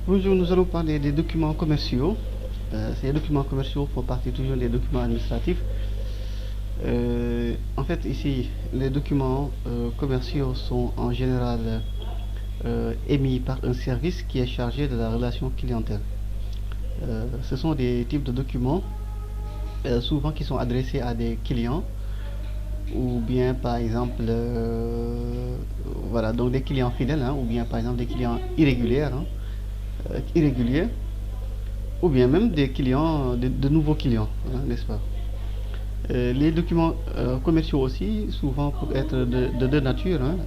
Bonjour, nous allons parler des documents commerciaux. Ces documents commerciaux font partie toujours des documents administratifs. En fait, ici, les documents commerciaux sont en général émis par un service qui est chargé de la relation clientèle. Ce sont des types de documents souvent qui sont adressés à des clients ou bien par exemple voilà, donc des clients fidèles, hein, ou bien par exemple des clients irréguliers, hein, irréguliers, ou bien même des clients, de nouveaux clients, hein, n'est-ce pas? Les documents commerciaux aussi, souvent peuvent être de deux natures, hein.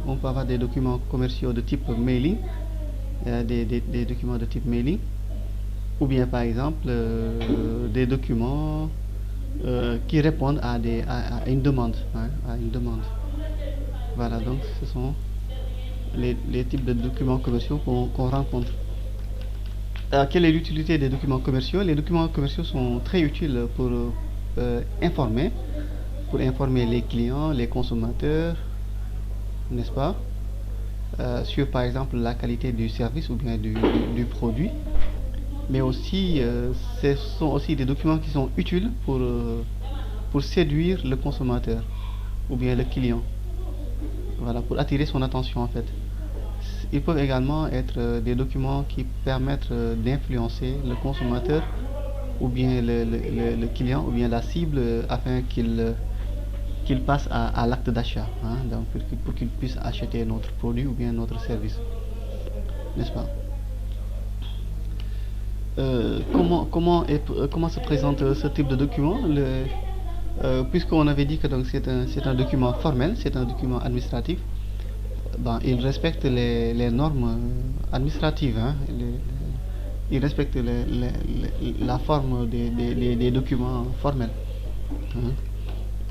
On peut avoir des documents commerciaux de type mailing, des documents de type mailing, ou bien par exemple des documents qui répondent à une demande, hein, à une demande. Voilà, donc ce sont les types de documents commerciaux qu'on rencontre. Quelle est l'utilité des documents commerciaux? Les documents commerciaux sont très utiles informer, pour informer les clients, les consommateurs, n'est-ce pas, sur par exemple la qualité du service ou bien du produit. Mais aussi, ce sont aussi des documents qui sont utiles pour séduire le consommateur ou bien le client. Voilà, pour attirer son attention en fait. Ils peuvent également être des documents qui permettent d'influencer le consommateur ou bien le client ou bien la cible afin qu'il passe à l'acte d'achat, hein, donc pour qu'il puisse acheter notre produit ou bien notre service, n'est-ce pas? Comment se présente ce type de document? Puisqu'on avait dit que c'est un document formel, c'est un document administratif, ben, il respecte les normes administratives, hein, il respecte la forme des documents formels, hein.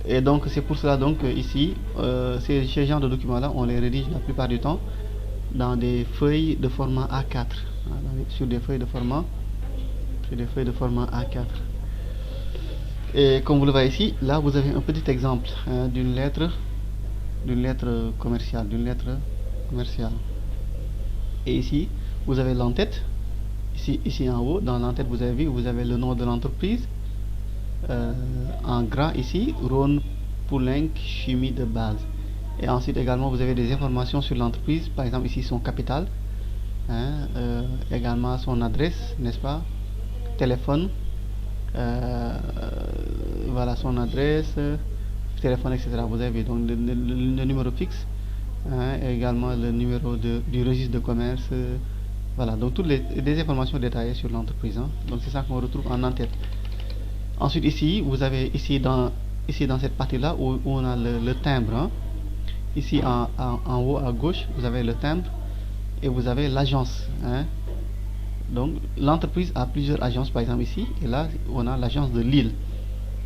Et donc c'est pour cela donc ici, ces genres de documents-là, on les rédige la plupart du temps dans des feuilles de format A4, hein, sur des feuilles de format A4. Et comme vous le voyez ici, là vous avez un petit exemple, hein, d'une lettre commerciale, Et ici, vous avez l'entête. Ici en haut, dans l'entête, vous avez le nom de l'entreprise. En gras ici, Rhône Poulenc Chimie de base. Et ensuite également, vous avez des informations sur l'entreprise. Par exemple, ici son capital, hein, également son adresse, n'est-ce pas? Téléphone. Voilà son adresse, téléphone, etc. Vous avez donc le numéro fixe, hein, et également le numéro du registre de commerce. Voilà, donc toutes des informations détaillées sur l'entreprise, hein. Donc c'est ça qu'on retrouve en en-tête. Ensuite ici, vous avez ici dans cette partie-là où on a le timbre, hein. Ici en haut à gauche, vous avez le timbre et vous avez l'agence, hein. Donc l'entreprise a plusieurs agences, par exemple ici, et là on a l'agence de Lille,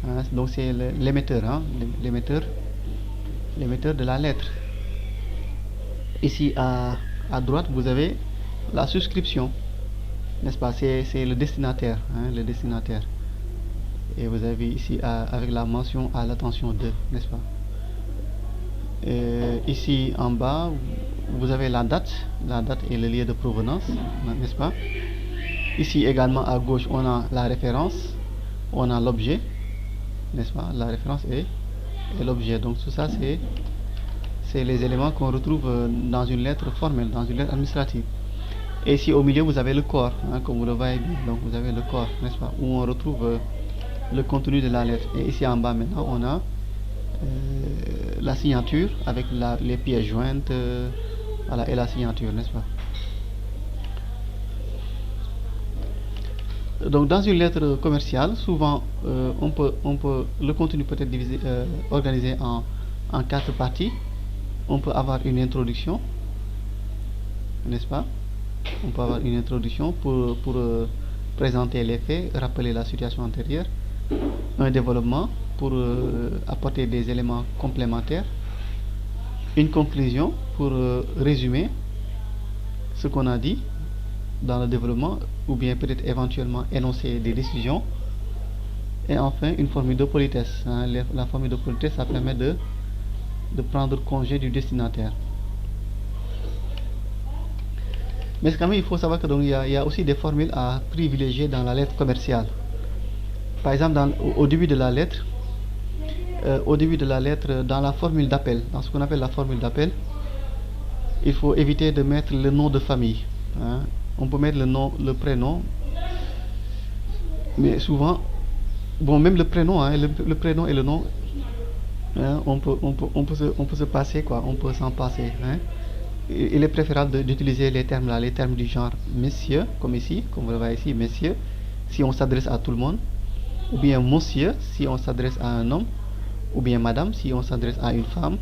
hein. Donc c'est l'émetteur, hein, l'émetteur de la lettre. Ici à droite vous avez la souscription, n'est-ce pas? C'est le destinataire, hein, le destinataire. Et vous avez ici avec la mention à l'attention de, n'est-ce pas? Ici en bas vous avez la date et le lieu de provenance, n'est-ce pas? Ici également à gauche on a la référence, on a l'objet, n'est-ce pas? La référence et l'objet. Donc tout ça c'est les éléments qu'on retrouve dans une lettre formelle, dans une lettre administrative. Et ici au milieu vous avez le corps, hein, comme vous le voyez bien. Donc vous avez le corps, n'est-ce pas? Où on retrouve le contenu de la lettre. Et ici en bas maintenant on a la signature avec les pièces jointes, voilà, et la signature, n'est-ce pas? Donc dans une lettre commerciale, souvent le contenu peut être divisé, organisé en quatre parties. On peut avoir une introduction, n'est-ce pas? On peut avoir une introduction pour présenter les faits, rappeler la situation antérieure, un développement pour apporter des éléments complémentaires, une conclusion pour résumer ce qu'on a dit dans le développement, ou bien peut-être éventuellement énoncer des décisions, et enfin une formule de politesse, hein. La formule de politesse, ça permet de prendre congé du destinataire. Mais quand même, il faut savoir que donc, il y a aussi des formules à privilégier dans la lettre commerciale. Par exemple, au début de la lettre, dans la formule d'appel, dans ce qu'on appelle la formule d'appel, il faut éviter de mettre le nom de famille, hein. On peut mettre le nom, le prénom, mais souvent, bon, même le prénom, hein, le prénom et le nom, hein, on peut se passer, quoi, on peut s'en passer, hein. Il est préférable d'utiliser les termes là, les termes du genre monsieur, comme ici, comme vous le voyez ici, monsieur, si on s'adresse à tout le monde, ou bien monsieur, si on s'adresse à un homme, ou bien madame, si on s'adresse à une femme.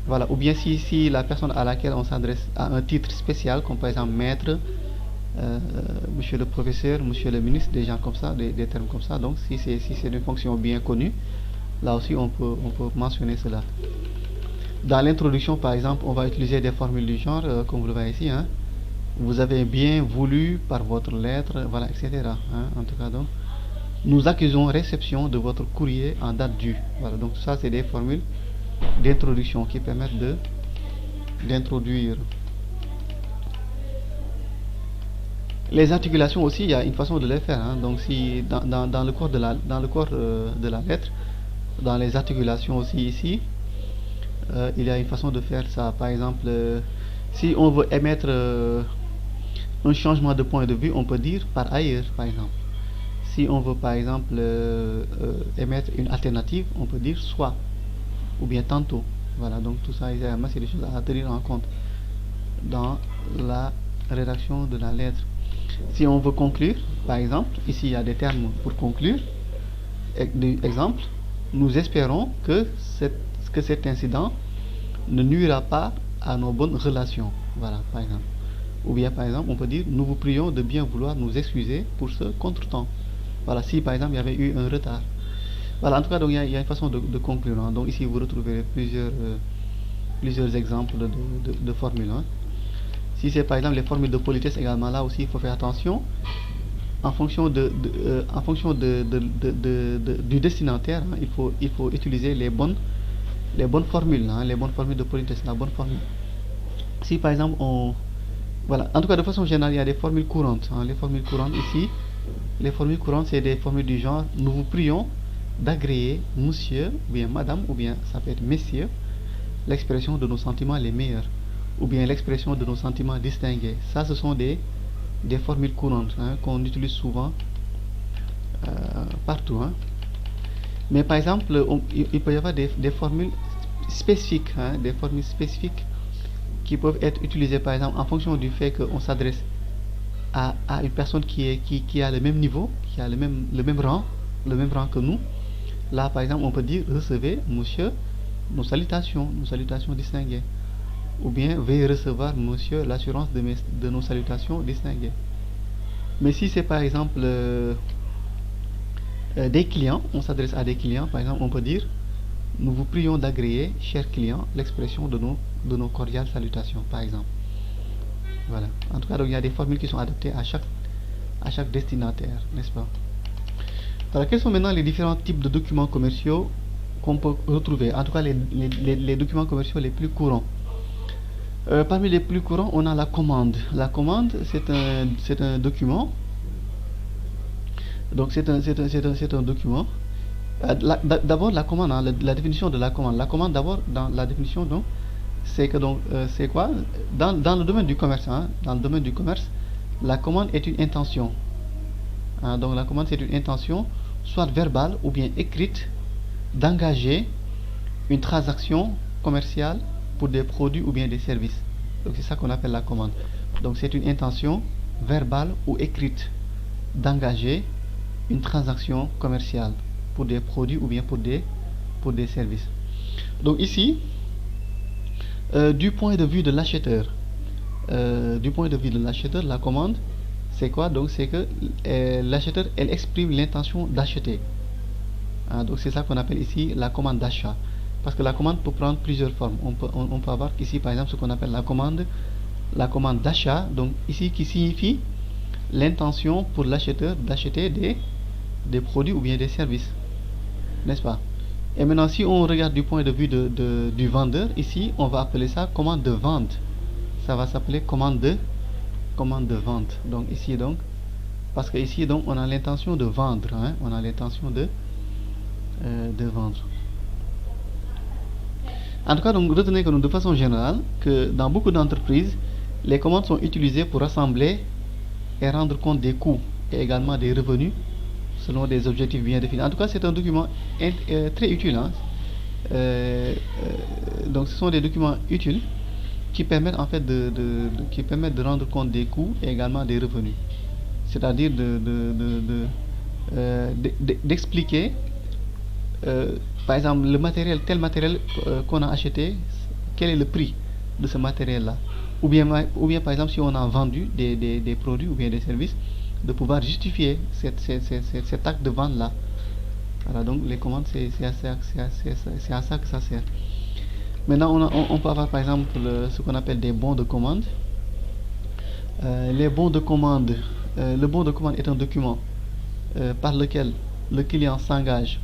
Voilà, ou bien si la personne à laquelle on s'adresse a un titre spécial, comme par exemple maître, monsieur le professeur, monsieur le ministre, des gens comme ça, des termes comme ça. Donc si c'est une fonction bien connue, là aussi on peut mentionner cela. Dans l'introduction, par exemple, on va utiliser des formules du genre, comme vous le voyez ici, hein. Vous avez bien voulu par votre lettre, voilà, etc., hein. En tout cas, donc, nous accusons réception de votre courrier en date due. Voilà, donc ça, c'est des formules d'introduction qui permettent d'introduire. Les articulations aussi, il y a une façon de les faire, hein. Donc, si dans le corps de la lettre, dans les articulations aussi ici, il y a une façon de faire ça. Par exemple, si on veut émettre un changement de point de vue, on peut dire par ailleurs, par exemple. Si on veut par exemple émettre une alternative, on peut dire soit ou bien tantôt. Voilà, donc tout ça, c'est des choses à tenir en compte dans la rédaction de la lettre. Si on veut conclure, par exemple, ici il y a des termes pour conclure. Exemple, nous espérons que cet incident ne nuira pas à nos bonnes relations. Voilà, par exemple. Ou bien, par exemple, on peut dire, nous vous prions de bien vouloir nous excuser pour ce contretemps. Voilà, si par exemple il y avait eu un retard. Voilà, en tout cas, donc, il y a une façon de conclure, hein. Donc ici, vous retrouverez plusieurs exemples de formules, hein. Si c'est par exemple les formules de politesse également, là aussi, il faut faire attention. En fonction du destinataire, hein, il faut utiliser les bonnes formules, hein, les bonnes formules de politesse, la bonne formule. Si par exemple voilà, en tout cas de façon générale, il y a des formules courantes, hein. Les formules courantes ici, les formules courantes, c'est des formules du genre nous vous prions d'agréer monsieur, ou bien madame, ou bien ça peut être messieurs, l'expression de nos sentiments les meilleurs, ou bien l'expression de nos sentiments distingués. Ça, ce sont des formules courantes, hein, qu'on utilise souvent partout, hein. Mais par exemple, il peut y avoir des formules spécifiques, hein, des formules spécifiques qui peuvent être utilisées par exemple en fonction du fait qu'on s'adresse à une personne qui a le même niveau, qui a le même rang que nous. Là par exemple on peut dire recevez monsieur nos salutations distinguées, ou bien veuillez recevoir monsieur l'assurance de nos salutations distinguées. Mais si c'est par exemple des clients, on s'adresse à des clients, par exemple on peut dire nous vous prions d'agréer, chers clients, l'expression de nos cordiales salutations, par exemple. Voilà. En tout cas, donc, il y a des formules qui sont adaptées à chaque destinataire, n'est-ce pas? Alors, quels sont maintenant les différents types de documents commerciaux qu'on peut retrouver? En tout cas, les documents commerciaux les plus courants. Parmi les plus courants, on a la commande. La commande, c'est un document. Donc, c'est un document. D'abord, la commande, hein, la définition de la commande. La commande, d'abord, dans la définition, donc, c'est que donc, c'est quoi? Dans le domaine du commerce, hein, dans le domaine du commerce, la commande est une intention. Hein, donc, la commande, c'est une intention, soit verbale ou bien écrite, d'engager une transaction commerciale pour des produits ou bien des services. Donc, c'est ça qu'on appelle la commande. Donc, c'est une intention verbale ou écrite d'engager une transaction commerciale pour des produits ou bien pour des services. Donc ici, du point de vue de l'acheteur, la commande, c'est quoi? Donc c'est que l'acheteur, elle exprime l'intention d'acheter. Hein, donc c'est ça qu'on appelle ici la commande d'achat. Parce que la commande peut prendre plusieurs formes. On peut avoir ici par exemple ce qu'on appelle la commande d'achat. Donc ici qui signifie l'intention pour l'acheteur d'acheter des produits ou bien des services, n'est-ce pas? Et maintenant si on regarde du point de vue du vendeur, ici on va appeler ça commande de vente. Ça va s'appeler commande commande de vente. Donc ici, donc, parce que ici, donc, on a l'intention de vendre, hein, on a l'intention de vendre. En tout cas, donc, retenez que nous, de façon générale, que dans beaucoup d'entreprises, les commandes sont utilisées pour rassembler et rendre compte des coûts et également des revenus selon des objectifs bien définis. En tout cas, c'est un document très utile, hein. Donc, ce sont des documents utiles qui permettent en fait de rendre compte des coûts et également des revenus. C'est-à-dire d'expliquer, par exemple, tel matériel qu'on a acheté, quel est le prix de ce matériel-là. Ou bien par exemple, si on a vendu des produits ou bien des services, de pouvoir justifier cet acte de vente-là. Voilà, donc les commandes, c'est à ça que ça sert. Maintenant, on peut avoir par exemple ce qu'on appelle des bons de commande. Les bons de commande, le bon de commande est un document par lequel le client s'engage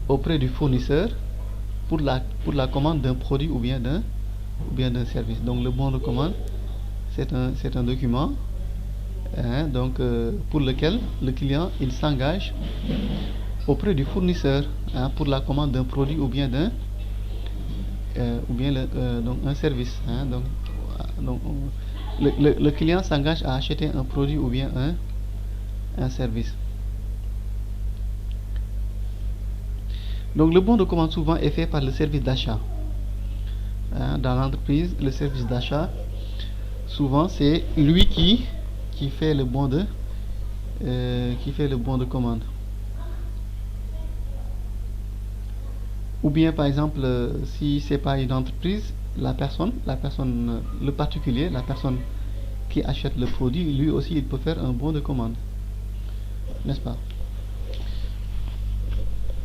auprès du fournisseur pour la commande d'un produit ou bien d'un service. Donc le bon de commande, c'est un document, hein, donc, pour lequel le client il s'engage auprès du fournisseur, hein, pour la commande d'un produit ou bien donc un service, hein. Donc le client s'engage à acheter un produit ou bien un service. Donc le bon de commande souvent est fait par le service d'achat, hein. Dans l'entreprise, le service d'achat, souvent c'est lui qui fait le bon de commande. Ou bien par exemple, si c'est pas une entreprise, le particulier, la personne qui achète le produit, lui aussi il peut faire un bon de commande, n'est-ce pas?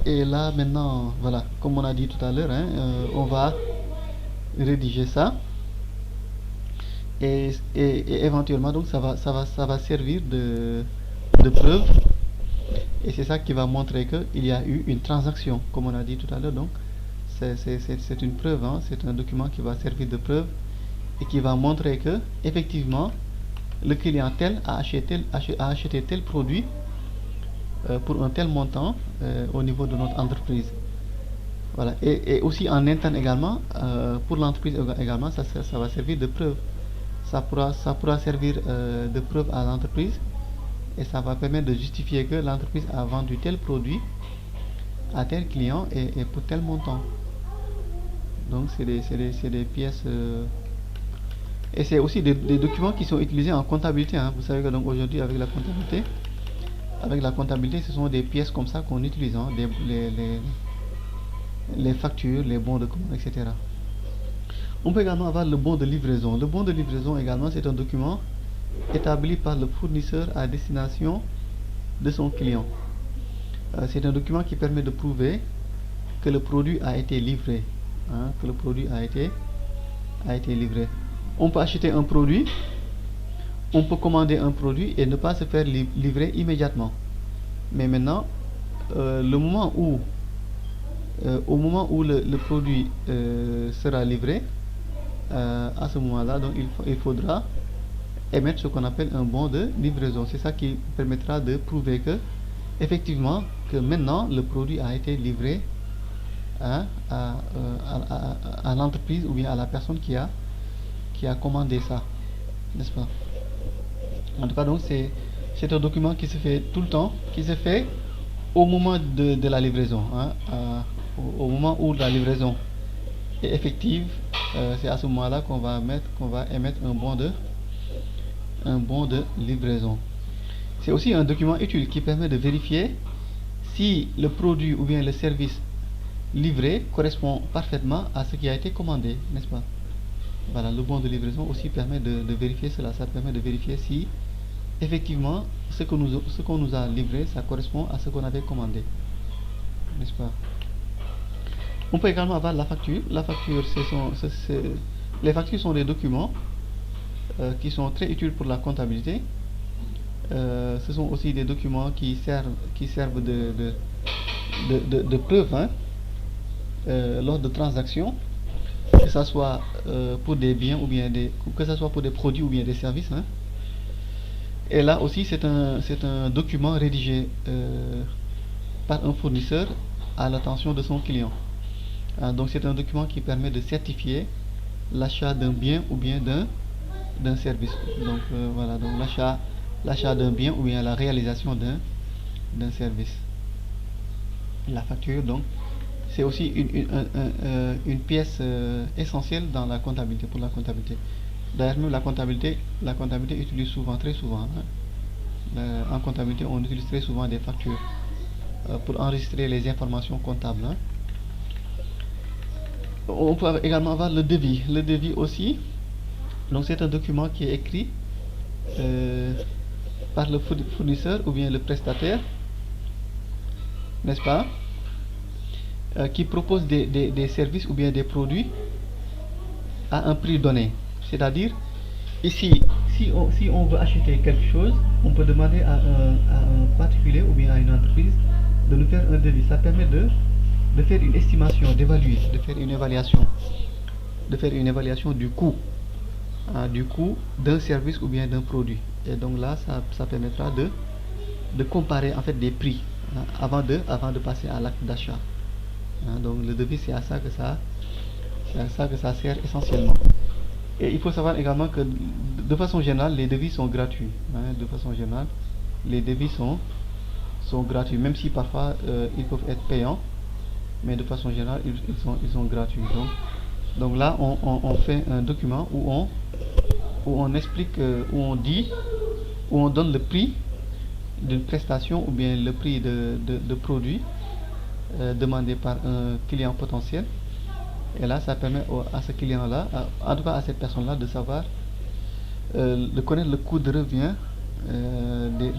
Et là maintenant, voilà, comme on a dit tout à l'heure, hein, on va rédiger ça et éventuellement donc ça va servir de preuve. Et c'est ça qui va montrer qu'il y a eu une transaction, comme on a dit tout à l'heure. Donc, c'est une preuve, hein, c'est un document qui va servir de preuve et qui va montrer que, effectivement, le client tel a acheté tel produit pour un tel montant au niveau de notre entreprise. Voilà. Et aussi en interne également, pour l'entreprise également, ça va servir de preuve. Ça pourra servir de preuve à l'entreprise. Et ça va permettre de justifier que l'entreprise a vendu tel produit à tel client et pour tel montant. Donc c'est des pièces et c'est aussi des documents qui sont utilisés en comptabilité, hein. Vous savez que donc aujourd'hui avec la comptabilité ce sont des pièces comme ça qu'on utilise, hein, les factures, les bons de commande, etc. On peut également avoir le bon de livraison. Le bon de livraison également, c'est un document établi par le fournisseur à destination de son client. C'est un document qui permet de prouver que le produit a été livré, hein, que le produit a été livré. On peut acheter un produit, on peut commander un produit et ne pas se faire livrer immédiatement. Mais maintenant, au moment où le produit sera livré, à ce moment-là, donc il faudra émettre ce qu'on appelle un bon de livraison. C'est ça qui permettra de prouver que, effectivement, que maintenant le produit a été livré, hein, à l'entreprise ou bien à la personne qui a commandé ça, n'est-ce pas? En tout cas, donc c'est un document qui se fait tout le temps, qui se fait au moment de la livraison, hein, au moment où la livraison est effective. C'est à ce moment-là qu'on va émettre un bon de livraison. C'est aussi un document utile qui permet de vérifier si le produit ou bien le service livré correspond parfaitement à ce qui a été commandé, n'est-ce pas? Voilà, le bon de livraison aussi permet de vérifier cela. Ça permet de vérifier si effectivement ce qu'on nous a livré, ça correspond à ce qu'on avait commandé, n'est-ce pas? On peut également avoir la facture. La facture, les factures sont des documents qui sont très utiles pour la comptabilité. Ce sont aussi des documents qui servent de preuve, hein, lors de transactions, que ce soit pour des biens ou bien que ce soit pour des produits ou bien des services, hein. Et là aussi, c'est un document rédigé par un fournisseur à l'attention de son client. Donc c'est un document qui permet de certifier l'achat d'un bien ou bien d'un service. Donc voilà, donc l'achat d'un bien ou bien la réalisation d'un service. La facture, donc, c'est aussi une pièce essentielle dans la comptabilité, pour la comptabilité. D'ailleurs, même la comptabilité utilise souvent, très souvent, hein. En comptabilité, on utilise très souvent des factures pour enregistrer les informations comptables, hein. On peut également avoir le devis. Le devis aussi, donc c'est un document qui est écrit euh, par le fournisseur ou bien le prestataire, n'est-ce pas, qui propose des services ou bien des produits à un prix donné. C'est-à-dire, ici, si on veut acheter quelque chose, on peut demander à un particulier ou bien à une entreprise de nous faire un devis. Ça permet de faire une estimation, d'évaluer, de faire une évaluation du coût d'un service ou bien d'un produit. Et donc là, ça permettra de comparer en fait des prix, hein, avant de passer à l'acte d'achat. Donc le devis, c'est à ça que ça sert essentiellement. Et il faut savoir également que de façon générale, les devis sont gratuits, hein. De façon générale, les devis sont gratuits, même si parfois ils peuvent être payants, mais de façon générale, ils sont gratuits. Donc là, on fait un document où on explique, où on donne le prix d'une prestation ou bien le prix de produit demandé par un client potentiel. Et là, ça permet à ce client-là, en tout cas à cette personne-là, de savoir, de connaître le coût de revient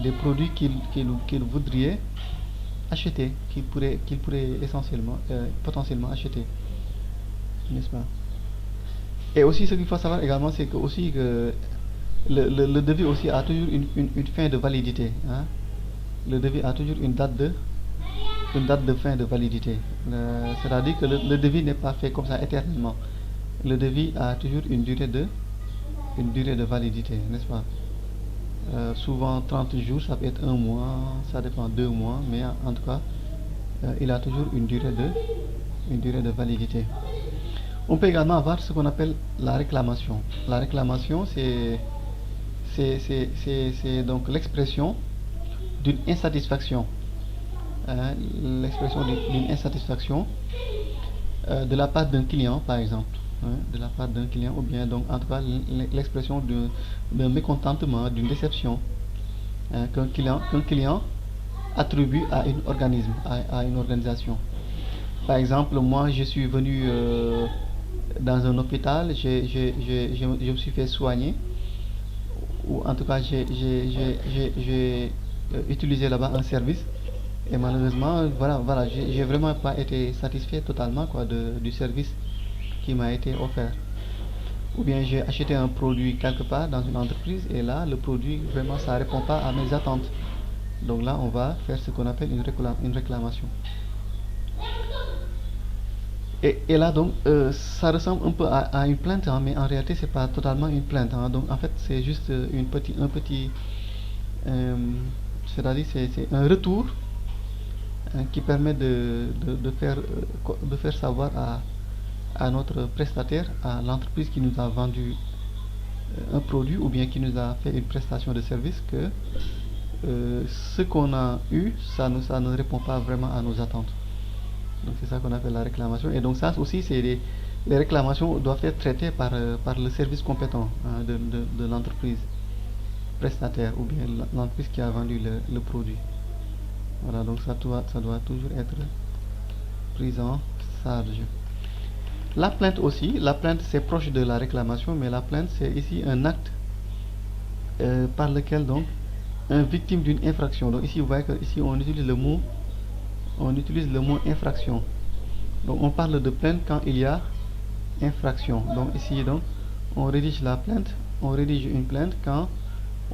des produits qu'il voudrait acheter, qu'il pourrait essentiellement, potentiellement acheter, n'est-ce pas? Et aussi, ce qu'il faut savoir également, c'est que aussi que le devis aussi a toujours une fin de validité, hein. Le devis a toujours une date de fin de validité. C'est-à-dire que le devis n'est pas fait comme ça éternellement. Le devis a toujours une durée de validité, n'est-ce pas? Souvent 30 jours, ça peut être un mois, ça dépend 2 mois, mais en tout cas, il a toujours une durée de validité. On peut également avoir ce qu'on appelle la réclamation. La réclamation, c'est donc l'expression d'une insatisfaction, hein, l'expression d'une insatisfaction de la part d'un client, par exemple, hein, de la part d'un client, ou bien donc en tout cas l'expression d'un mécontentement, d'une déception, hein, qu'un client attribue à un organisme, à une organisation. Par exemple, moi je suis venu dans un hôpital, je me suis fait soigner, ou en tout cas j'ai utilisé là-bas un service. Et malheureusement, voilà, j'ai vraiment pas été satisfait totalement quoi, du service qui m'a été offert. Ou bien j'ai acheté un produit quelque part dans une entreprise et là, le produit, vraiment, ça répond pas à mes attentes. Donc là, on va faire ce qu'on appelle une réclamation. Et là, donc, ça ressemble un peu à une plainte, hein, mais en réalité, c'est pas totalement une plainte, hein. Donc, en fait, c'est juste un petit, euh, c'est-à-dire, c'est un retour, hein, qui permet de faire savoir à notre prestataire, à l'entreprise qui nous a vendu un produit ou bien qui nous a fait une prestation de service que ce qu'on a eu, ça ne répond pas vraiment à nos attentes. Donc c'est ça qu'on appelle la réclamation. Et donc ça aussi, les réclamations doivent être traitées par le service compétent, hein, de l'entreprise prestataire ou bien l'entreprise qui a vendu le produit. Voilà, donc ça doit toujours être pris en charge. La plainte aussi, la plainte c'est proche de la réclamation, mais la plainte c'est ici un acte par lequel donc un victime d'une infraction. Donc ici vous voyez que ici on utilise le mot infraction. Donc on parle de plainte quand il y a infraction. Donc ici donc on rédige la plainte, on rédige une plainte quand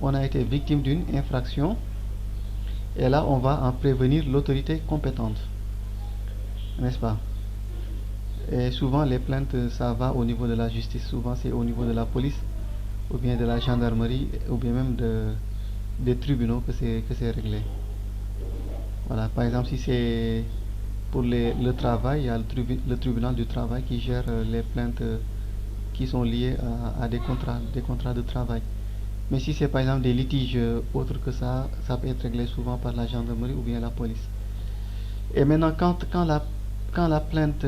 on a été victime d'une infraction. Et là, on va en prévenir l'autorité compétente, n'est-ce pas? Et souvent, les plaintes, ça va au niveau de la justice. Souvent, c'est au niveau de la police, ou bien de la gendarmerie, ou bien même des tribunaux que c'est réglé. Voilà, par exemple, si c'est pour le travail, il y a le tribunal du travail qui gère les plaintes qui sont liées à des contrats de travail. Mais si c'est par exemple des litiges autres que ça peut être réglé souvent par la gendarmerie ou bien la police. Et maintenant, quand la plainte,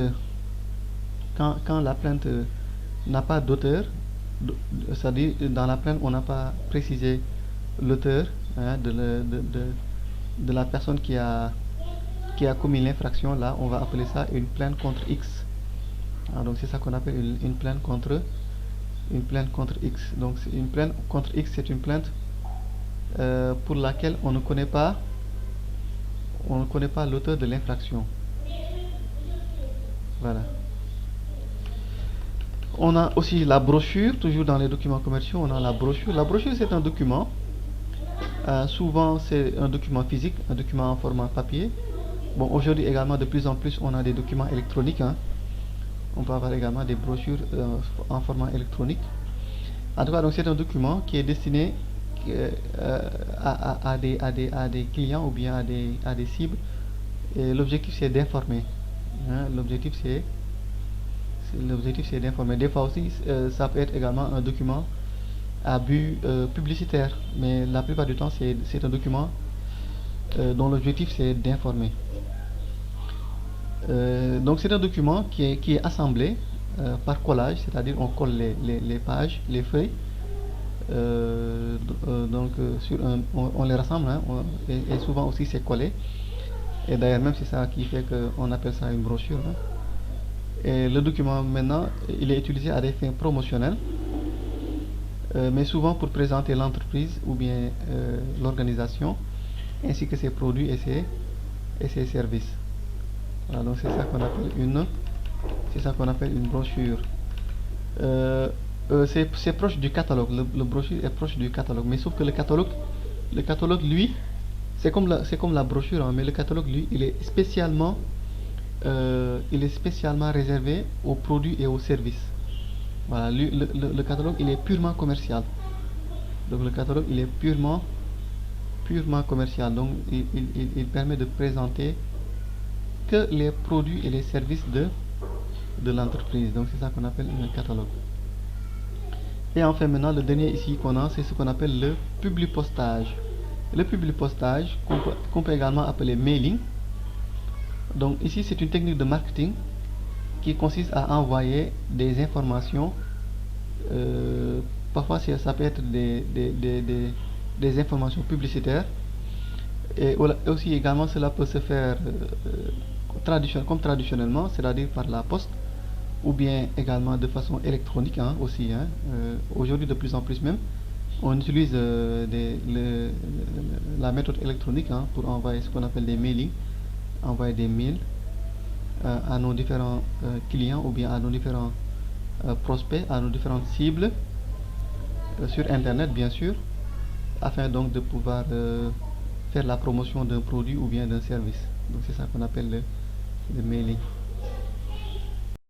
quand la plainte n'a pas d'auteur, c'est-à-dire dans la plainte on n'a pas précisé l'auteur, hein, de la personne qui a commis l'infraction, là on va appeler ça une plainte contre X. Ah, donc c'est ça qu'on appelle une plainte contre X. Donc une plainte contre X, c'est une plainte pour laquelle on ne connaît pas l'auteur de l'infraction. Voilà. On a aussi la brochure, toujours dans les documents commerciaux, on a la brochure. La brochure, c'est un document. Souvent, c'est un document physique, un document en format papier. Bon, aujourd'hui également, de plus en plus, on a des documents électroniques, hein. On peut avoir également des brochures en format électronique. En tout cas, donc c'est un document qui est destiné à des clients ou bien à des cibles. Et l'objectif, c'est d'informer, hein. L'objectif, c'est d'informer. Des fois aussi, ça peut être également un document à but publicitaire, mais la plupart du temps, c'est un document dont l'objectif, c'est d'informer. Donc, c'est un document qui est assemblé par collage, c'est-à-dire on colle les pages, les feuilles. Donc, on les rassemble, hein, et souvent aussi c'est collé. Et d'ailleurs, même c'est ça qui fait qu'on appelle ça une brochure, hein. Et le document maintenant, il est utilisé à des fins promotionnelles, mais souvent pour présenter l'entreprise ou bien l'organisation, ainsi que ses produits et ses services. Voilà, donc c'est ça qu'on appelle une brochure. C'est proche du catalogue. Le brochure est proche du catalogue, mais sauf que le catalogue, lui, c'est comme la brochure, hein, mais le catalogue, lui, il est spécialement réservé aux produits et aux services. Voilà, le catalogue, il est purement commercial. Donc le catalogue, il est purement commercial. Donc il permet de présenter que les produits et les services de l'entreprise. Donc c'est ça qu'on appelle un catalogue. Et enfin maintenant, le dernier ici qu'on a, c'est ce qu'on appelle le publipostage. Le publipostage, qu'on peut également appeler mailing. Donc ici, c'est une technique de marketing qui consiste à envoyer des informations. Parfois, ça peut être des informations publicitaires. Et aussi également, cela peut se faire comme traditionnellement, c'est-à-dire par la poste, ou bien également de façon électronique, hein, aussi, hein. Aujourd'hui, de plus en plus même, on utilise la méthode électronique, hein, pour envoyer ce qu'on appelle des mailings, envoyer des mails à nos différents clients ou bien à nos différents prospects, à nos différentes cibles sur Internet, bien sûr, afin donc de pouvoir faire la promotion d'un produit ou bien d'un service. Donc c'est ça qu'on appelle le mailing.